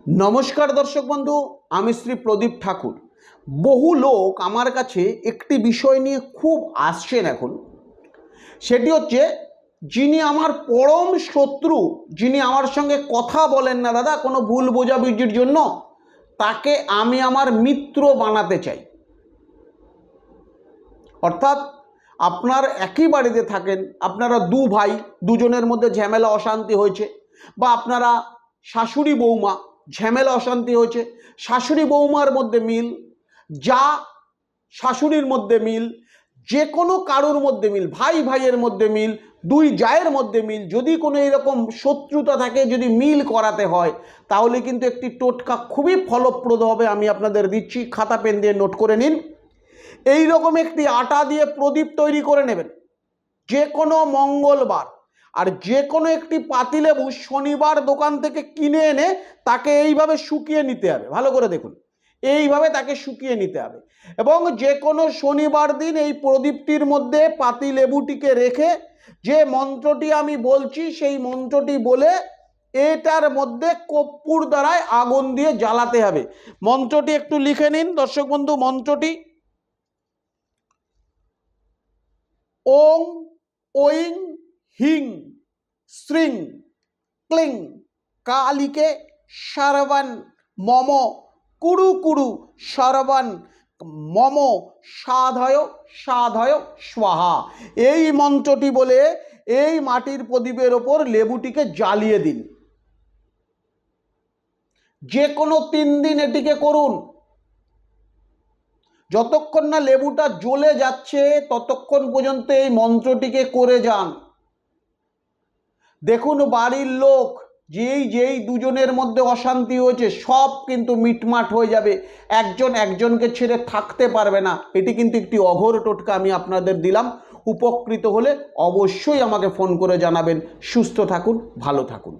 नमस्कार दर्शक बंधु आमी श्री प्रदीप ठाकुर। बहु लोक आमार काछे एकटी विषय निये खूब आसछेन एखन, सेटी होच्छे जिनि आमार परम शत्रु, जिनि आमार संगे कथा बोलेन ना दादा कोनो भूल बोझाबुझिर जोन्नो, ताके आमी आमार मित्र बानाते चाइ। अर्थात आपनार एकई बाड़ीते थाकेन, आपनारा दु भाई, दुजोनेर मध्य झमेला अशांति होयेछे, बा आपनारा शाशुड़ी बौमा झमेला अशांति होयेछे, शाशुड़ी बौमार मध्य मिल, जा शाशुड़ीर मध्य मिल, जे कोनो कारोर मध्य मिल, भाई भाइयेर मध्य मिल, दुई जायेर मध्य मिल, यदि कोनो एरकम शत्रुता थाके, यदि मिल कराते हय ताहले किन्तु एकटी टोटका खूबई फलप्रद होबे। आमि आपनादेर दिच्छि, खाता पेन दिये नोट करे निन। এই রকম একটি আটা দিয়ে প্রদীপ তৈরি করে নেবেন যে কোনো মঙ্গলবার, আর যে কোনো একটি পাতিলেবু শনিবার দোকান থেকে কিনে এনে তাকে এইভাবে শুকিয়ে নিতে হবে। ভালো করে দেখুন, এইভাবে তাকে শুকিয়ে নিতে হবে এবং যে কোনো শনিবার দিন এই প্রদীপটির মধ্যে পাতিলেবুটিকে রেখে যে মন্ত্রটি আমি বলছি সেই মন্ত্রটি বলে এটার মধ্যে কর্পূর দ্বারায় আগুন দিয়ে জ্বালাতে হবে। মন্ত্রটি একটু লিখে নিন দর্শক বন্ধু। মন্ত্রটি ওং ওইং হিং শ্রীং ক্লিং কালিকে সর্বন মম কুরু কুরু সর্বন মম সাধয় সাধয় স্বাহা। এই মন্ত্রটি বলে এই মাটির প্রদীপের ওপর লেবুটিকে জ্বালিয়ে দিন। যে কোনো 3 দিন এটিকে করুন। যতক্ষণ না লেবুটা জ্বলে যাচ্ছে ততক্ষণ পর্যন্ত এই মন্ত্রটিকে করে যান। দেখুন বাড়ির লোক যেই দুজনের মধ্যে অশান্তি হয়েছে সব কিন্তু মিটমাট হয়ে যাবে, একজন একজনকে ছেড়ে থাকতে পারবে না। এটি কিন্তু একটি অঘোর টোটকা আমি আপনাদের দিলাম। উপকৃত হলে অবশ্যই আমাকে ফোন করে জানাবেন। সুস্থ থাকুন, ভালো থাকুন।